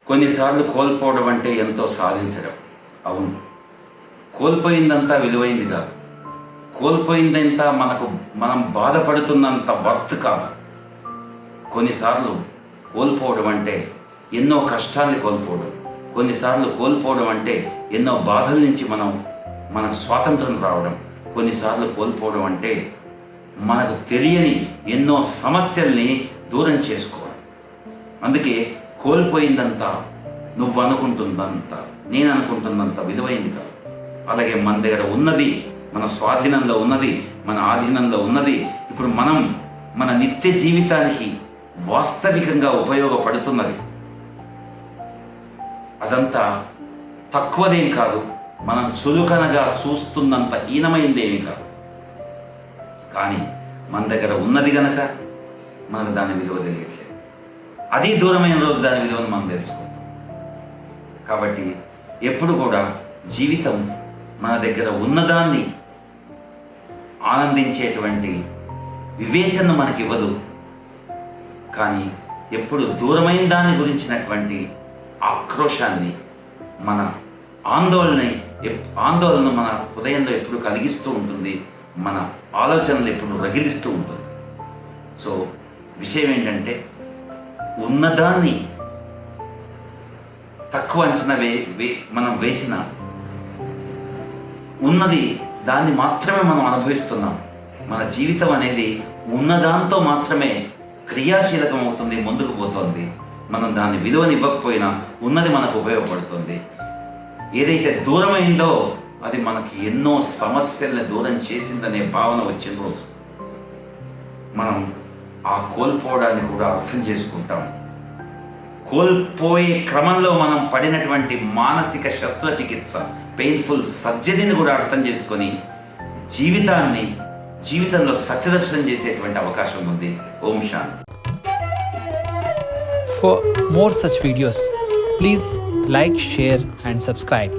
కొన్నిసార్లు కోల్పోవడం అంటే ఎంతో సాధించడం. అవును, కోల్పోయిందంతా విలువైంది కాదు, కోల్పోయిందంతా మనం బాధపడుతున్నంత వర్త్ కాదు. కొన్నిసార్లు కోల్పోవడం అంటే ఎన్నో కష్టాల్ని కోల్పోవడం, కొన్నిసార్లు కోల్పోవడం అంటే ఎన్నో బాధల నుంచి మనకు స్వాతంత్రం రావడం, కొన్నిసార్లు కోల్పోవడం అంటే మనకు తెలియని ఎన్నో సమస్యల్ని దూరం చేసుకోవడం. అందుకే కోల్పోయిందంతా నువ్వు అనుకుంటుందంతా, నేను అనుకుంటున్నంత విలువైంది కాదు. అలాగే మన దగ్గర ఉన్నది, మన స్వాధీనంలో ఉన్నది, మన ఆధీనంలో ఉన్నది, ఇప్పుడు మన నిత్య జీవితానికి వాస్తవికంగా ఉపయోగపడుతున్నది, అదంతా తక్కువదేం కాదు, మనం చులుకనగా చూస్తున్నంత హీనమైందేమీ కాదు. కానీ మన దగ్గర ఉన్నది గనక మనకు దాని విలువ తెలియట్లేదు. అది దూరమైన రోజు దాని విలువను మనం తెలుసుకుంటాం. కాబట్టి ఎప్పుడు కూడా జీవితం మన దగ్గర ఉన్నదాన్ని ఆనందించేటువంటి వివేచన మనకి ఇవ్వదు, కానీ ఎప్పుడు దూరమైన దాని గురించినటువంటి ఆక్రోశాన్ని, మన ఆందోళన మన హృదయంలో ఎప్పుడు కలిగిస్తూ ఉంటుంది, మన ఆలోచనలు ఎప్పుడు రగిలిస్తూ ఉంటుంది. సో విషయం ఏంటంటే, ఉన్నదాన్ని తక్కువ అంచనా మనం వేసిన ఉన్నది దాన్ని మాత్రమే మనం అనుభవిస్తున్నాం. మన జీవితం అనేది ఉన్నదాంతో మాత్రమే క్రియాశీలకం అవుతుంది, ముందుకు పోతుంది. మనం దాని విలువని ఇవ్వకపోయినా ఉన్నది మనకు ఉపయోగపడుతుంది. ఏదైతే దూరమైందో అది మనకి ఎన్నో సమస్యల్ని దూరం చేసిందనే భావన వచ్చిన రోజు మనం ఆ కోల్పోవడాన్ని కూడా అర్థం చేసుకుంటాం. కోల్పోయే క్రమంలో మనం పడినటువంటి మానసిక శస్త్రచికిత్స, పెయిన్ఫుల్ సర్జరీని కూడా అర్థం చేసుకొని జీవితంలో సత్యదర్శనం చేసేటువంటి అవకాశం ఉంది. ఓం శాంతి. For more such videos, please like, share and subscribe.